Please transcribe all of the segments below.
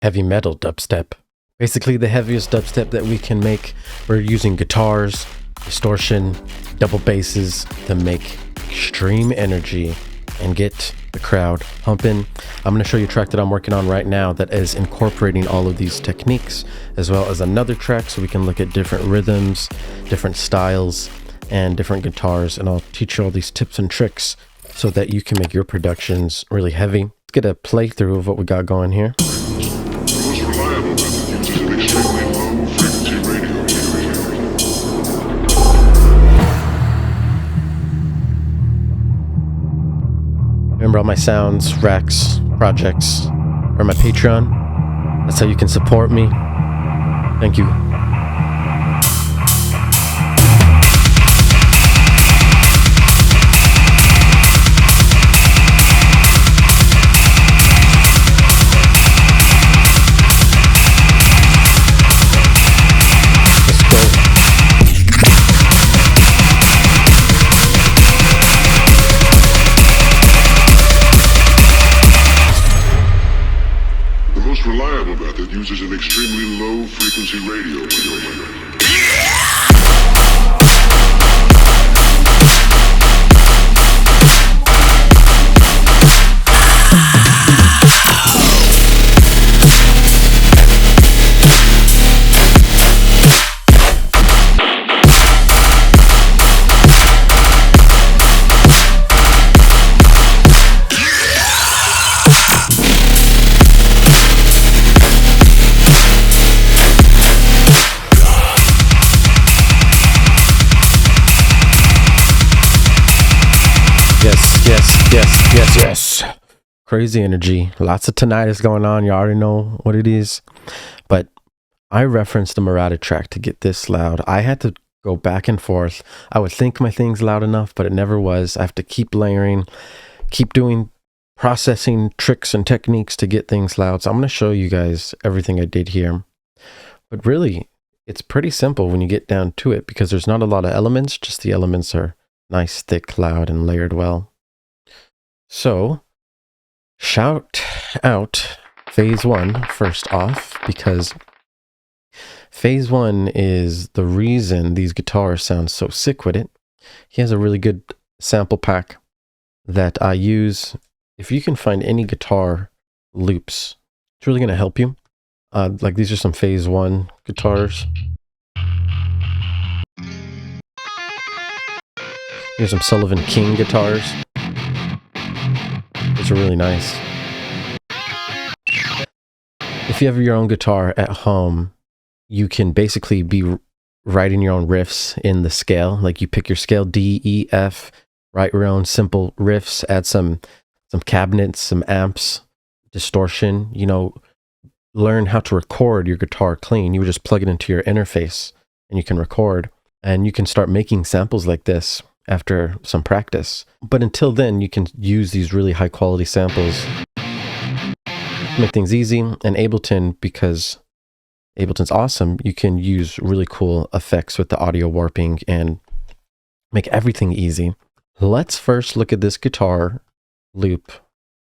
heavy metal dubstep. Basically the heaviest dubstep that we can make. We're using guitars, distortion, double basses to make extreme energy and get the crowd pumping. I'm going to show you a track that I'm working on right now that is incorporating all of these techniques, as well as another track so we can look at different rhythms, different styles, and different guitars, and I'll teach you all these tips and tricks so that you can make your productions really heavy. Let's get a playthrough of what we got going here. Remember, all my sounds, racks, projects are my Patreon. That's how you can support me. Thank you. Reliable method uses an extremely low frequency radio. Yes. Crazy energy. Lots of tinnitus going on. You already know what it is. But I referenced the Marauda track to get this loud. I had to go back and forth. I would think my thing's loud enough, but it never was. I have to keep layering, keep doing processing tricks and techniques to get things loud. So I'm going to show you guys everything I did here. But really, it's pretty simple when you get down to it because there's not a lot of elements. Just the elements are nice, thick, loud, and layered well. So, shout out phase one first off, because phase one is the reason these guitars sound so sick with it. He has a really good sample pack that I use. If you can find any guitar loops, it's really going to help you. Like these are some phase one guitars. Here's some Sullivan King guitars. These are really nice. If you have your own guitar at home, you can basically be writing your own riffs in the scale. Like you pick your scale D, E, F, write your own simple riffs, add some cabinets, some amps, distortion, you know, learn how to record your guitar clean. You would just plug it into your interface and you can record, and you can start making samples like this after some practice. But until then, you can use these really high quality samples, make things easy. And Ableton, because Ableton's awesome, you can use really cool effects with the audio warping and make everything easy. Let's first look at this guitar loop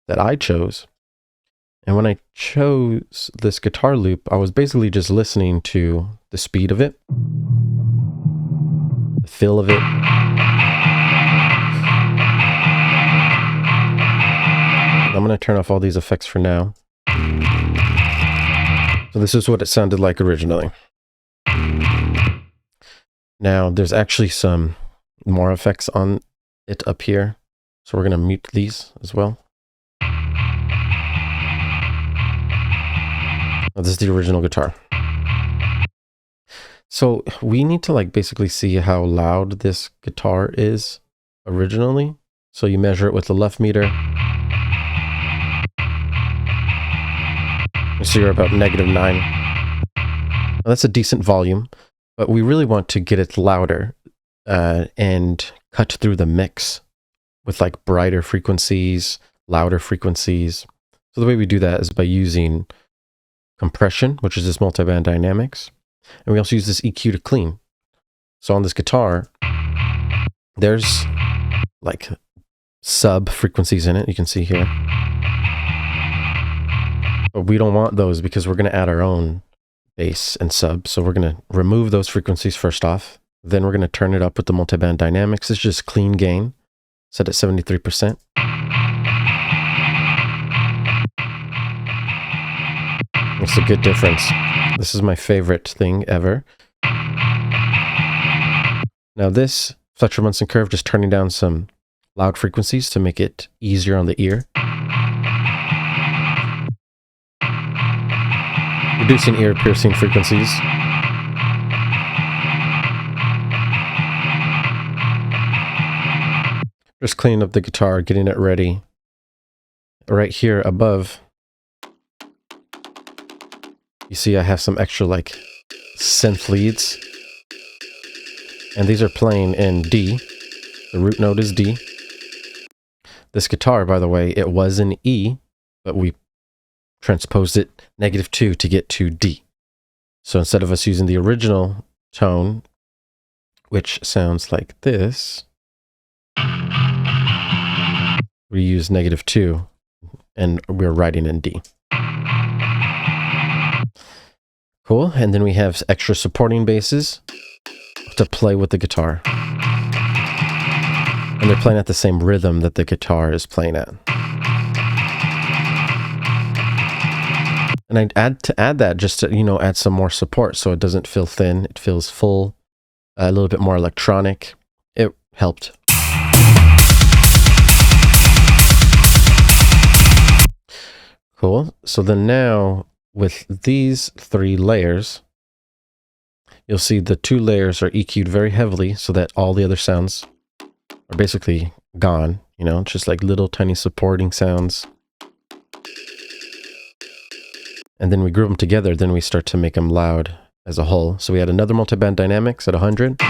that I chose. And when I chose this guitar loop, I was basically just listening to the speed of it, the feel of it. I'm going to turn off all these effects for now. So this is what it sounded like originally. Now there's actually some more effects on it up here. So we're going to mute these as well. Now, this is the original guitar. So we need to like basically see how loud this guitar is originally. So you measure it with the left meter. So you're about -9. Now that's a decent volume, but we really want to get it louder and cut through the mix with like brighter frequencies, louder frequencies. So the way we do that is by using compression, which is this multiband dynamics. And we also use this EQ to clean. So on this guitar, there's like sub frequencies in it. You can see here. But we don't want those because we're going to add our own bass and sub. So we're going to remove those frequencies first off. Then we're going to turn it up with the multiband dynamics. It's just clean gain, set at 73%. It's a good difference. This is my favorite thing ever. Now this Fletcher Munson curve, just turning down some loud frequencies to make it easier on the ear. Reducing ear piercing frequencies. Just cleaning up the guitar, getting it ready. Right here above, you see I have some extra like synth leads. And these are playing in D. The root note is D. This guitar, by the way, it was in E, but we transposed it -2 to get to D. So instead of us using the original tone, which sounds like this, we use -2 and we're writing in D. Cool. And then we have extra supporting basses to play with the guitar. And they're playing at the same rhythm that the guitar is playing at. And I add that just to, you know, add some more support so it doesn't feel thin. It feels full, a little bit more electronic. It helped. Cool. So then now with these 3 layers, you'll see the 2 layers are EQ'd very heavily so that all the other sounds are basically gone, you know, just like little tiny supporting sounds. And then we group them together, then we start to make them loud as a whole. So we had another multiband dynamics at 100.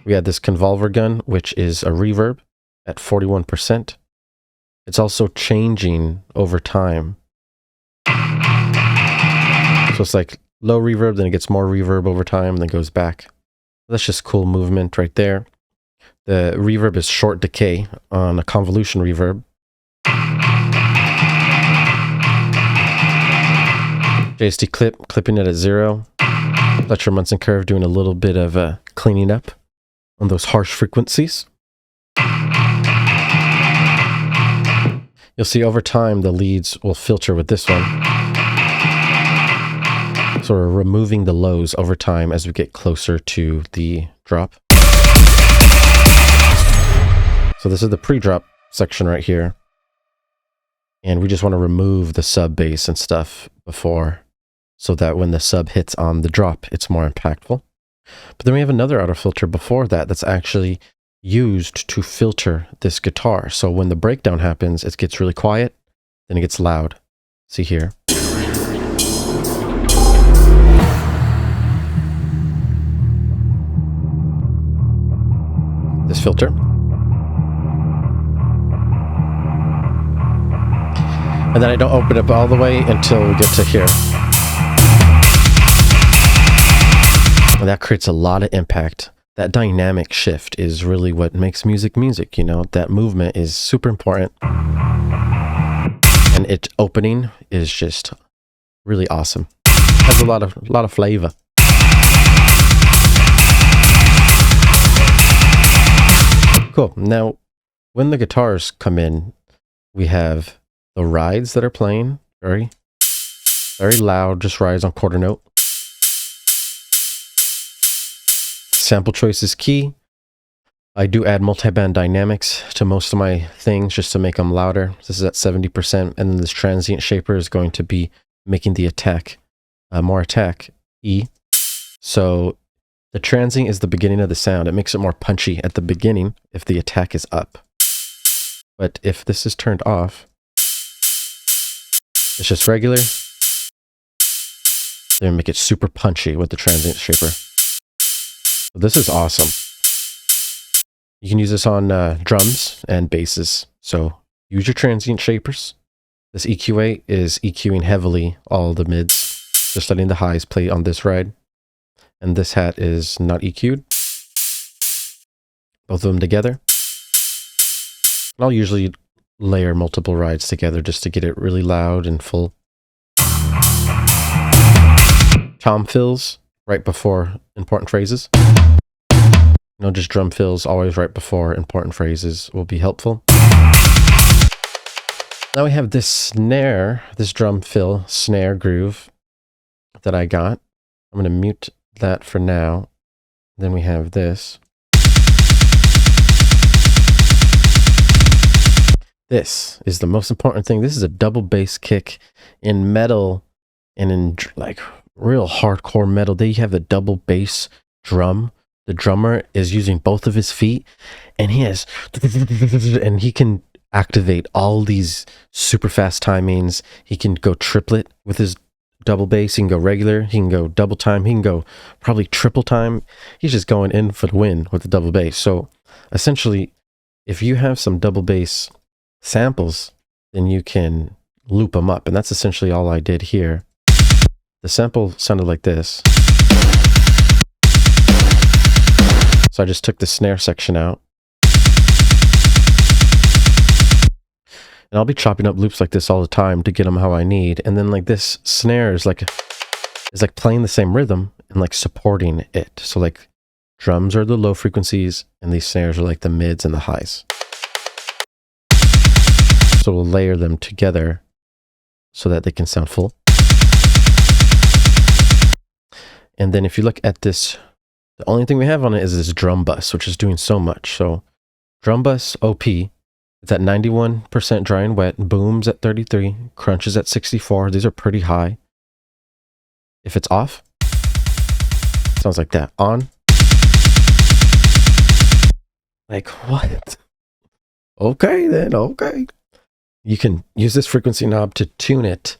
We had this convolver gun, which is a reverb at 41%. It's also changing over time. So it's like low reverb, then it gets more reverb over time, then goes back. That's just cool movement right there. The reverb is short decay on a convolution reverb. JST clipping it at 0. Fletcher Munson curve doing a little bit of cleaning up on those harsh frequencies. You'll see over time the leads will filter with this one. So we're removing the lows over time as we get closer to the drop. So this is the pre-drop section right here. And we just want to remove the sub bass and stuff before, so that when the sub hits on the drop, it's more impactful. But then we have another auto filter before that that's actually used to filter this guitar. So when the breakdown happens, it gets really quiet, then it gets loud. See here. This filter. And then I don't open it all the way until we get to here. And that creates a lot of impact. That dynamic shift is really what makes music, you know. That movement is super important. And its opening is just really awesome. Has a lot of flavor. Cool. Now, when the guitars come in, we have the rides that are playing, very loud, just rides on quarter note. Sample choice is key. I do add multiband dynamics to most of my things just to make them louder. This is at 70%, and then this transient shaper is going to be making the attack, more attack, E. So the transient is the beginning of the sound. It makes it more punchy at the beginning if the attack is up. But if this is turned off, it's just regular. Then make it super punchy with the transient shaper. So this is awesome. You can use this on drums and basses. So use your transient shapers. This EQ8 is EQing heavily all the mids, just letting the highs play on this ride. And this hat is not EQ'd. Both of them together. And I'll usually layer multiple rides together just to get it really loud and full. Tom fills right before important phrases. No, just drum fills always right before important phrases will be helpful. Now we have this snare, this drum fill snare groove that I got. I'm going to mute that for now. Then we have this. This is the most important thing. This is a double bass kick in metal and in like real hardcore metal. They have the double bass drum. The drummer is using both of his feet and he can activate all these super fast timings. He can go triplet with his double bass. He can go regular. He can go double time. He can go probably triple time. He's just going in for the win with the double bass. So essentially, if you have some double bass samples, then you can loop them up. And that's essentially all I did here. The sample sounded like this. So I just took the snare section out. And I'll be chopping up loops like this all the time to get them how I need. And then like this snare is like playing the same rhythm and like supporting it. So like drums are the low frequencies and these snares are like the mids and the highs. So we'll layer them together so that they can sound full. And then if you look at this, the only thing we have on it is this drum bus, which is doing so much. So drum bus OP, it's at 91% dry and wet, booms at 33, crunches at 64. These are pretty high. If it's off, sounds like that. On, like what? Okay then, okay. You can use this frequency knob to tune it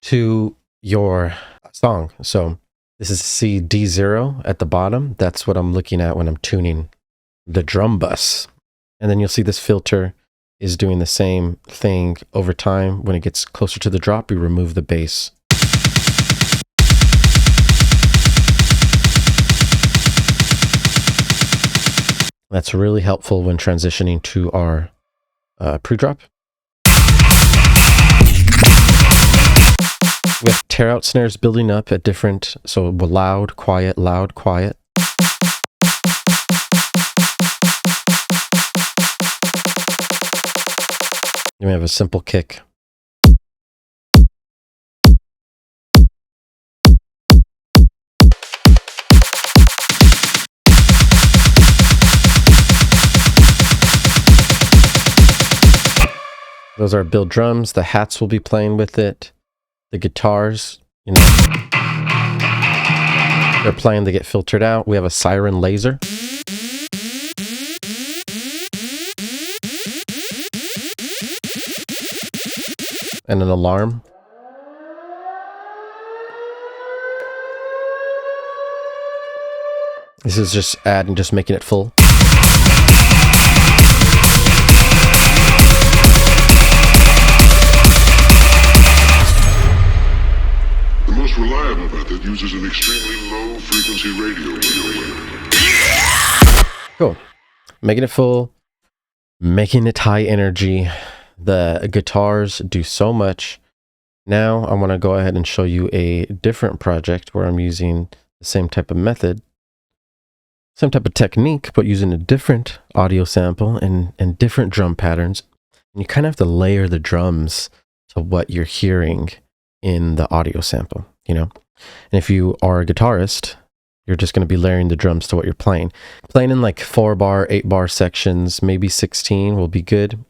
to your song. So this is CD0 at the bottom. That's what I'm looking at when I'm tuning the drum bus. And then you'll see this filter is doing the same thing over time. When it gets closer to the drop, we remove the bass. That's really helpful when transitioning to our pre-drop. We have tear-out snares building up at different, so loud, quiet, loud, quiet. Then we have a simple kick. Those are build drums. The hats will be playing with it. The guitars, you know, they're playing, they get filtered out. We have a siren laser. And an alarm. This is just adding, just making it full. Reliable method uses an extremely low frequency radio wave. Cool. Making it full, making it high energy. The guitars do so much. Now I want to go ahead and show you a different project where I'm using the same type of method, same type of technique, but using a different audio sample and different drum patterns. And you kind of have to layer the drums to what you're hearing in the audio sample, you know? And if you are a guitarist, you're just going to be layering the drums to what you're playing. Playing in like 4-bar, 8-bar sections, maybe 16 will be good.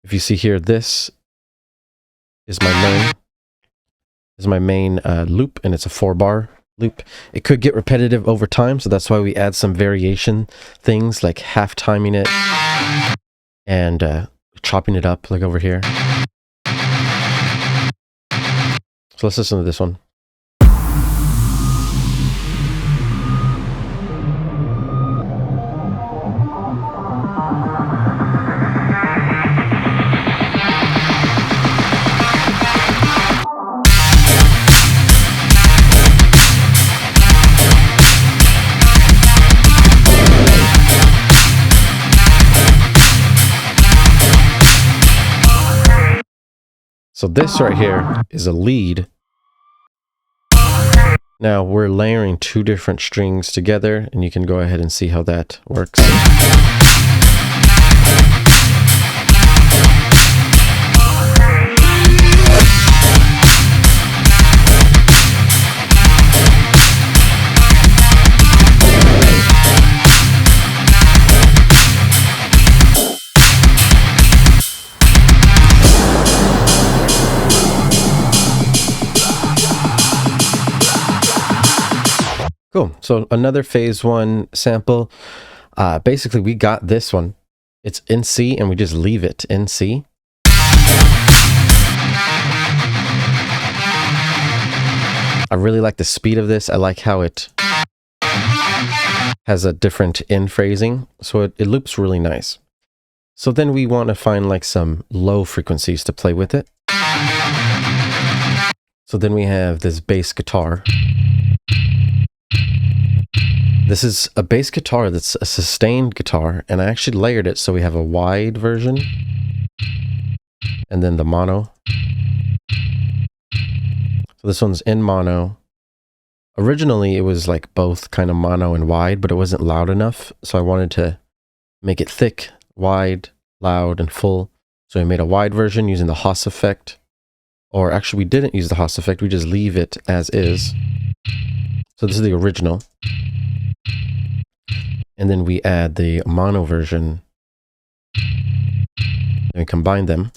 If you see here, this is my main loop, and it's a 4-bar loop. It could get repetitive over time, so that's why we add some variation things like half timing it and chopping it up like over here. So let's listen to this one. So this right here is a lead. Now we're layering two different strings together, and you can go ahead and see how that works. Cool. So another phase one sample. Basically, we got this one. It's in C, and we just leave it in C. I really like the speed of this. I like how it has a different in phrasing, so it loops really nice. So then we want to find like some low frequencies to play with it. So then we have this bass guitar. This is a bass guitar that's a sustained guitar, and I actually layered it so we have a wide version and then the mono. So this one's in mono. Originally it was like both kind of mono and wide, but it wasn't loud enough, so I wanted to make it thick, wide, loud, and full. So I made a wide version using the Haas effect. Or actually we didn't use the Haas effect, we just leave it as is. So this is the original. And then we add the mono version. And we combine them.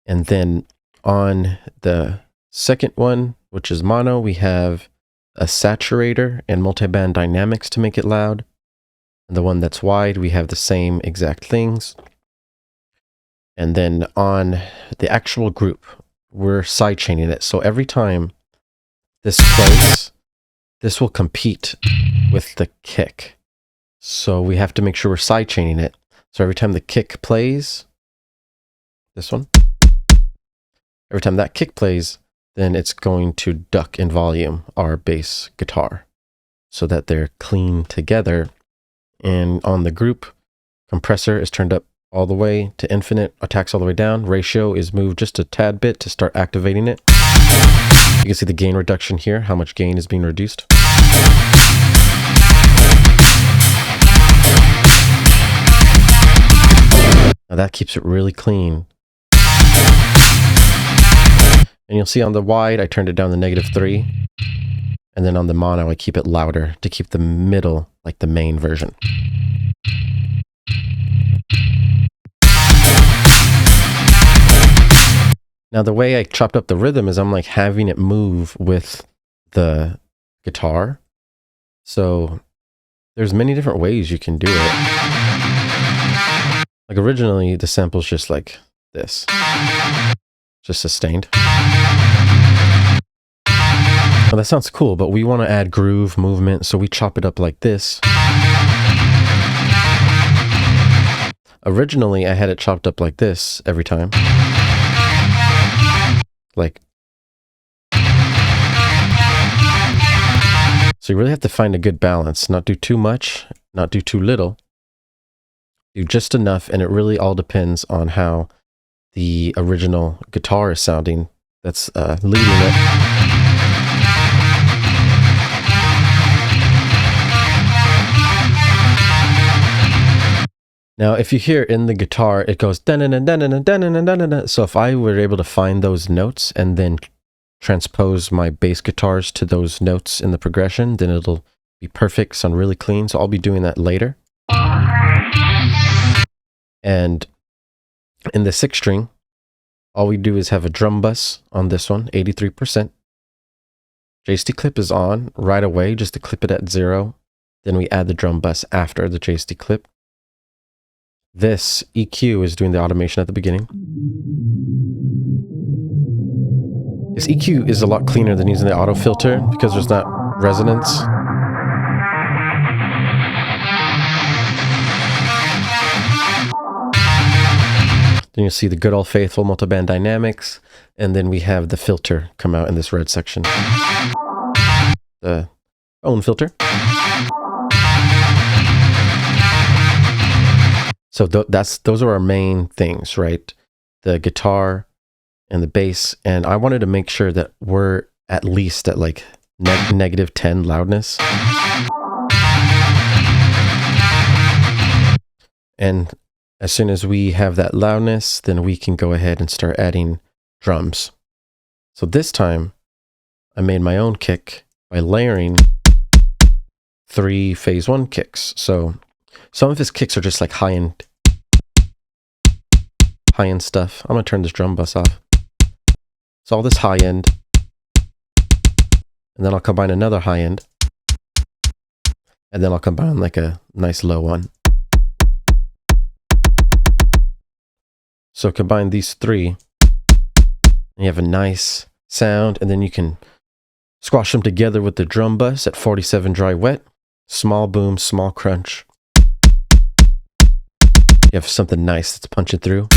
And then on the second one, which is mono, we have a saturator and multiband dynamics to make it loud. And the one that's wide, we have the same exact things. And then on the actual group, we're sidechaining it. So every time this plays, this will compete with the kick. So we have to make sure we're sidechaining it. So every time the kick plays, this one, every time that kick plays, then it's going to duck in volume our bass guitar so that they're clean together. And on the group, compressor is turned up all the way to infinite, attacks all the way down. Ratio is moved just a tad bit to start activating it. You can see the gain reduction here, how much gain is being reduced. Now that keeps it really clean. And you'll see on the wide, I turned it down to -3. And then on the mono, I keep it louder to keep the middle like the main version. Now the way I chopped up the rhythm is I'm like having it move with the guitar. So there's many different ways you can do it. Like originally the sample's just like this. Just sustained. Well, that sounds cool, but we want to add groove, movement, so we chop it up like this. Originally, I had it chopped up like this every time. Like. So you really have to find a good balance. Not do too much, not do too little. Do just enough, and it really all depends on how the original guitar is sounding that's leading it. Now, if you hear in the guitar, it goes da-na-na-da-na-na-da-na-na-da-na. So if I were able to find those notes and then transpose my bass guitars to those notes in the progression, then it'll be perfect, sound really clean. So I'll be doing that later. And in the 6th string, all we do is have a drum bus on this one, 83%. JST clip is on right away, just to clip it at 0. Then we add the drum bus after the JST clip. This EQ is doing the automation at the beginning. This EQ is a lot cleaner than using the auto filter because there's not resonance. Then you'll see the good old faithful multiband dynamics, and then we have the filter come out in this red section. The own filter. So those are our main things, right? The guitar and the bass. And I wanted to make sure that we're at least at like negative 10 loudness. And as soon as we have that loudness, then we can go ahead and start adding drums. So this time I made my own kick by layering 3 phase 1 kicks. So some of his kicks are just like high-end stuff. I'm gonna turn this drum bus off. So all this high-end, and then I'll combine another high-end, and then I'll combine like a nice low one. So combine these 3, and you have a nice sound, and then you can squash them together with the drum bus at 47 dry wet, small boom, small crunch. You have something nice that's punching through.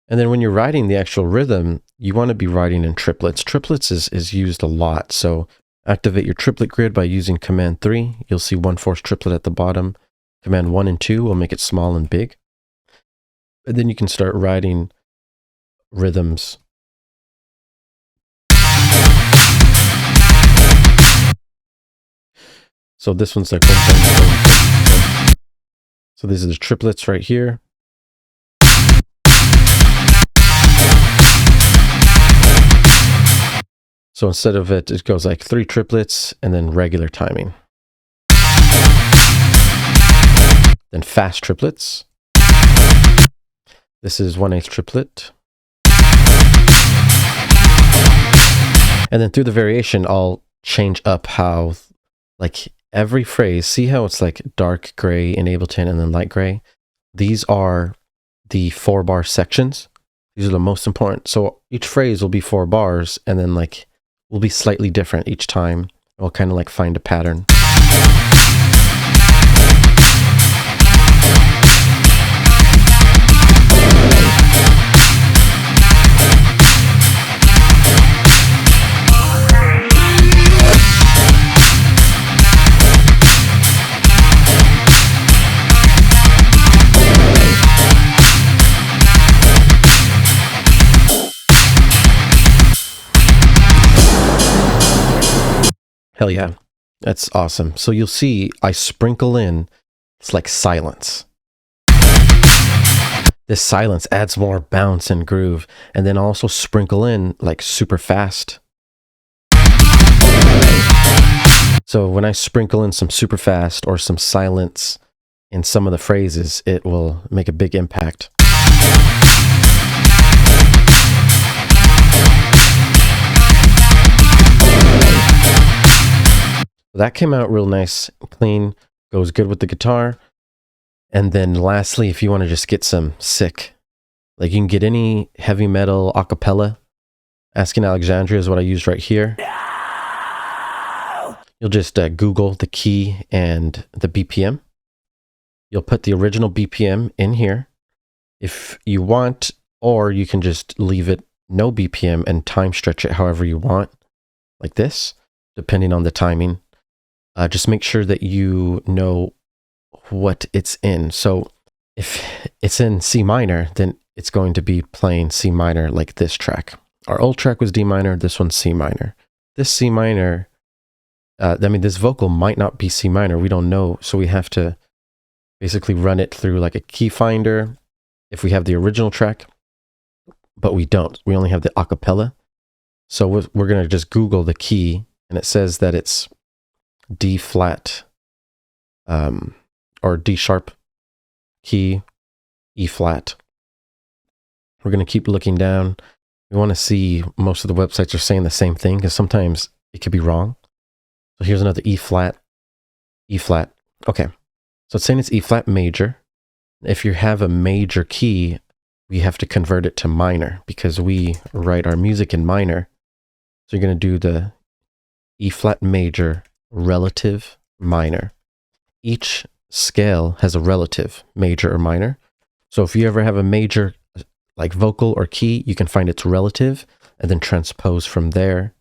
And then when you're writing the actual rhythm, you want to be writing in triplets. Triplets is used a lot. So activate your triplet grid by using Command 3. You'll see 1/4 triplet at the bottom. Command 1 and 2 will make it small and big. And then you can start writing rhythms. So this one's like, so these are the triplets right here. So instead of it goes like 3 triplets and then regular timing. Then fast triplets. This is 1/8 triplet. And then through the variation, I'll change up how, like every phrase, see how it's like dark gray in Ableton and then light gray? These are the 4-bar sections. These are the most important. So each phrase will be 4 bars and then like will be slightly different each time. We'll kind of like find a pattern. Hell yeah, that's awesome. So you'll see I sprinkle in, it's like silence. This silence adds more bounce and groove, and then also sprinkle in like super fast. So when I sprinkle in some super fast or some silence in some of the phrases, it will make a big impact. That came out real nice, clean, goes good with the guitar. And then lastly, if you want to just get some sick, like you can get any heavy metal acapella. Asking Alexandria is what I used right here. You'll just Google the key and the BPM. You'll put the original BPM in here if you want, or you can just leave it no BPM and time stretch it however you want, like this, depending on the timing. Just make sure that you know what it's in. So if it's in C minor, then it's going to be playing C minor like this track. Our old track was D minor, this one's C minor. This C minor, this vocal might not be C minor, we don't know, so we have to basically run it through like a key finder if we have the original track, but we don't. We only have the acapella. So we're going to just Google the key, and it says that it's D flat or D sharp key, E flat. We're going to keep looking down. We want to see, most of the websites are saying the same thing because sometimes it could be wrong. So here's another E flat, E flat. Okay, so it's saying it's E flat major. If you have a major key, we have to convert it to minor because we write our music in minor. So you're going to do the E flat major, relative, minor. Each scale has a relative, major or minor. So if you ever have a major like vocal or key, you can find its relative and then transpose from there.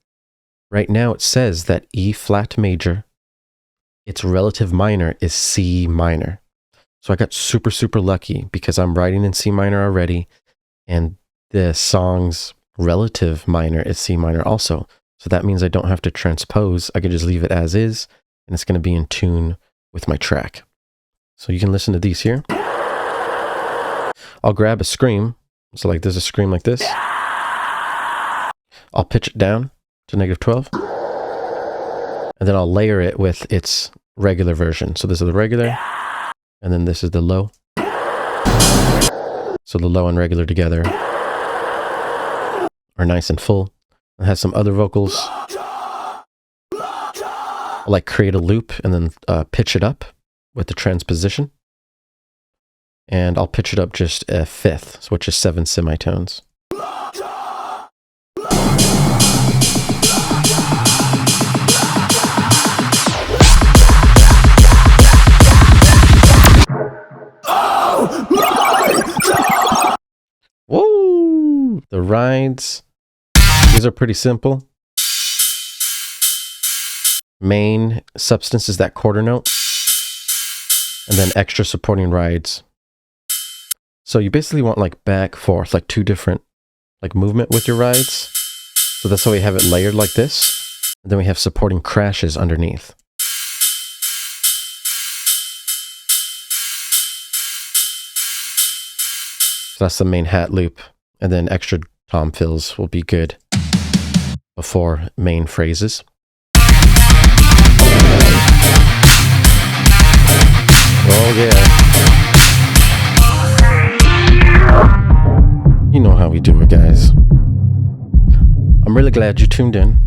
Right now it says that E flat major its relative minor is C minor. So I got super, super lucky because I'm writing in C minor already, and the song's relative minor is C minor also. So that means I don't have to transpose. I can just leave it as is, and it's going to be in tune with my track. So you can listen to these here. I'll grab a scream. So like there's a scream like this. I'll pitch it down to -12. And then I'll layer it with its regular version. So this is the regular, and then this is the low. So the low and regular together are nice and full. It has some other vocals. I'll like create a loop and then pitch it up with the transposition. And I'll pitch it up just a fifth, which is 7 semitones. Whoa! The rides, these are pretty simple. Main substance is that quarter note, and then extra supporting rides. So you basically want like back, forth, like 2 different like movement with your rides. So that's why we have it layered like this. And then we have supporting crashes underneath. So that's the main hat loop, and then extra tom fills will be good before main phrases. Oh yeah. You know how we do it, guys. I'm really glad you tuned in.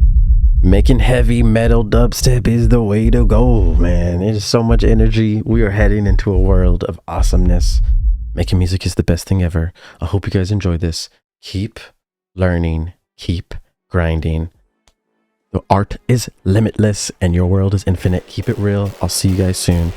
Making heavy metal dubstep is the way to go, man. It is so much energy. We are heading into a world of awesomeness. Making music is the best thing ever. I hope you guys enjoy this. Keep learning, keep grinding. The art is limitless and your world is infinite. Keep it real. I'll see you guys soon.